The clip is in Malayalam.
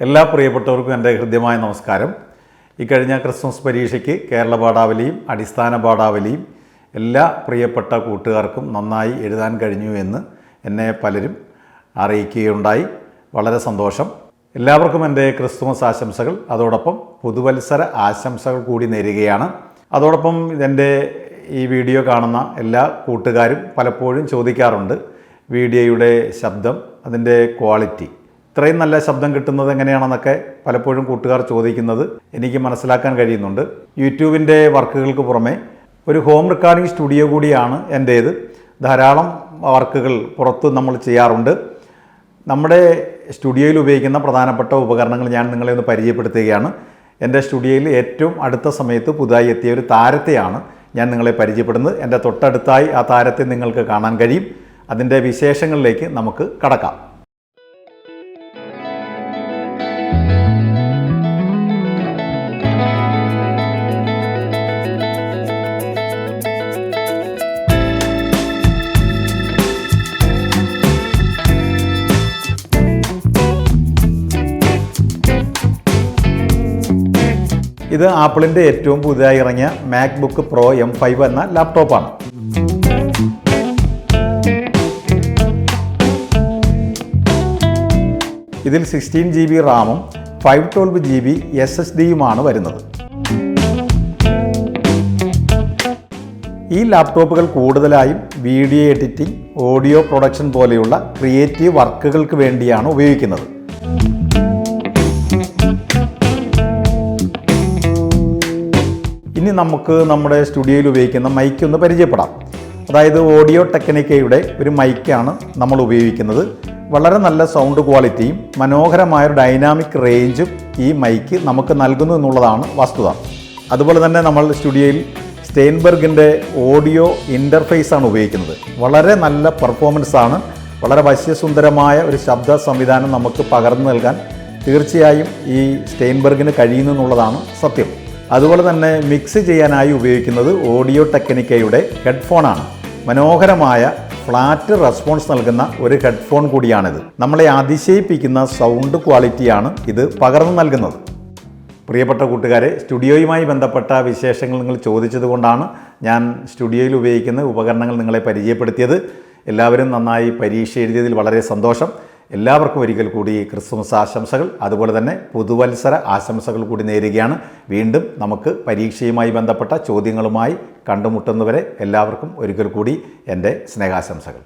എല്ലാ പ്രിയപ്പെട്ടവർക്കും എൻ്റെ ഹൃദ്യമായ നമസ്കാരം. ഇക്കഴിഞ്ഞ ക്രിസ്മസ് പരീക്ഷയ്ക്ക് കേരള പാഠാവലിയും അടിസ്ഥാന പാഠാവലിയും എല്ലാ പ്രിയപ്പെട്ട കൂട്ടുകാർക്കും നന്നായി എഴുതാൻ കഴിഞ്ഞു എന്ന് എന്നെ പലരും അറിയിക്കുകയുണ്ടായി. വളരെ സന്തോഷം. എല്ലാവർക്കും എൻ്റെ ക്രിസ്തുമസ് ആശംസകൾ, അതോടൊപ്പം പുതുവത്സര ആശംസകൾ കൂടി നേരുകയാണ്. അതോടൊപ്പം എൻ്റെ ഈ വീഡിയോ കാണുന്ന എല്ലാ കൂട്ടുകാരും പലപ്പോഴും ചോദിക്കാറുണ്ട്, വീഡിയോയുടെ ശബ്ദം, അതിൻ്റെ ക്വാളിറ്റി, ഇത്രയും നല്ല ശബ്ദം കിട്ടുന്നത് എങ്ങനെയാണെന്നൊക്കെ പലപ്പോഴും കൂട്ടുകാർ ചോദിക്കുന്നത് എനിക്ക് മനസ്സിലാക്കാൻ കഴിയുന്നുണ്ട്. യൂട്യൂബിൻ്റെ വർക്കുകൾക്ക് പുറമെ ഒരു ഹോം റെക്കോർഡിംഗ് സ്റ്റുഡിയോ കൂടിയാണ് എൻ്റേത്. ധാരാളം വർക്കുകൾ പുറത്ത് നമ്മൾ ചെയ്യാറുണ്ട്. നമ്മുടെ സ്റ്റുഡിയോയിൽ ഉപയോഗിക്കുന്ന പ്രധാനപ്പെട്ട ഉപകരണങ്ങൾ ഞാൻ നിങ്ങളെ ഒന്ന് പരിചയപ്പെടുത്തുകയാണ്. എൻ്റെ സ്റ്റുഡിയോയിൽ ഏറ്റവും അടുത്ത സമയത്ത് പുതുതായി എത്തിയ ഒരു താരത്തെയാണ് ഞാൻ നിങ്ങളെ പരിചയപ്പെടുന്നത്. എൻ്റെ തൊട്ടടുത്തായി ആ താരത്തെ നിങ്ങൾക്ക് കാണാൻ കഴിയും. അതിൻ്റെ വിശേഷങ്ങളിലേക്ക് നമുക്ക് കടക്കാം. ഇത് ആപ്പിളിൻ്റെ ഏറ്റവും പുതിയതായി ഇറങ്ങിയ മാക്ബുക്ക് പ്രോ M5 എന്ന ലാപ്ടോപ്പാണ്. ഇതിൽ 16 GB റാമും 512 GB SSDയുമാണ് വരുന്നത്. ഈ ലാപ്ടോപ്പുകൾ കൂടുതലായും വീഡിയോ എഡിറ്റിംഗ്, ഓഡിയോ പ്രൊഡക്ഷൻ പോലെയുള്ള ക്രിയേറ്റീവ് വർക്കുകൾക്ക് വേണ്ടിയാണ് ഉപയോഗിക്കുന്നത്. ഇനി നമുക്ക് നമ്മുടെ സ്റ്റുഡിയോയിൽ ഉപയോഗിക്കുന്ന മൈക്ക് ഒന്ന് പരിചയപ്പെടാം. അതായത് ഓഡിയോ ടെക്നിക്കയുടെ ഒരു മൈക്കാണ് നമ്മൾ ഉപയോഗിക്കുന്നത്. വളരെ നല്ല സൗണ്ട് ക്വാളിറ്റിയും മനോഹരമായൊരു ഡൈനാമിക് റേഞ്ചും ഈ മൈക്ക് നമുക്ക് നൽകുന്നു എന്നുള്ളതാണ് വസ്തുത. അതുപോലെ തന്നെ നമ്മൾ സ്റ്റുഡിയോയിൽ സ്റ്റെയിൻബർഗിൻ്റെ ഓഡിയോ ഇൻ്റർഫേസ് ആണ് ഉപയോഗിക്കുന്നത്. വളരെ നല്ല പെർഫോമൻസ് ആണ്. വളരെ വശ്യസുന്ദരമായ ഒരു ശബ്ദ സംവിധാനം നമുക്ക് പകർന്നു നൽകാൻ തീർച്ചയായും ഈ സ്റ്റെയിൻബർഗിന് കഴിയുന്നു എന്നുള്ളതാണ് സത്യം. അതുപോലെ തന്നെ മിക്സ് ചെയ്യാനായി ഉപയോഗിക്കുന്നത് ഓഡിയോ ടെക്നിക്കയുടെ ഹെഡ്ഫോണാണ്. മനോഹരമായ ഫ്ലാറ്റ് റെസ്പോൺസ് നൽകുന്ന ഒരു ഹെഡ്ഫോൺ കൂടിയാണിത്. നമ്മളെ അതിശയിപ്പിക്കുന്ന സൗണ്ട് ക്വാളിറ്റിയാണ് ഇത് പകർന്നു നൽകുന്നത്. പ്രിയപ്പെട്ട കൂട്ടുകാരെ, സ്റ്റുഡിയോയുമായി ബന്ധപ്പെട്ട വിശേഷങ്ങൾ നിങ്ങൾ ചോദിച്ചതുകൊണ്ടാണ് ഞാൻ സ്റ്റുഡിയോയിൽ ഉപയോഗിക്കുന്ന ഉപകരണങ്ങൾ നിങ്ങളെ പരിചയപ്പെടുത്തിയത്. എല്ലാവരും നന്നായി പരീക്ഷ എഴുതിയതിൽ വളരെ സന്തോഷം. എല്ലാവർക്കും ഒരിക്കൽ കൂടി ക്രിസ്തുമസ് ആശംസകൾ, അതുപോലെ തന്നെ പുതുവത്സര ആശംസകൾ കൂടി നേരുകയാണ്. വീണ്ടും നമുക്ക് പരീക്ഷയുമായി ബന്ധപ്പെട്ട ചോദ്യങ്ങളുമായി കണ്ടുമുട്ടുന്നവരെ എല്ലാവർക്കും ഒരിക്കൽ കൂടി എൻ്റെ സ്നേഹാശംസകൾ.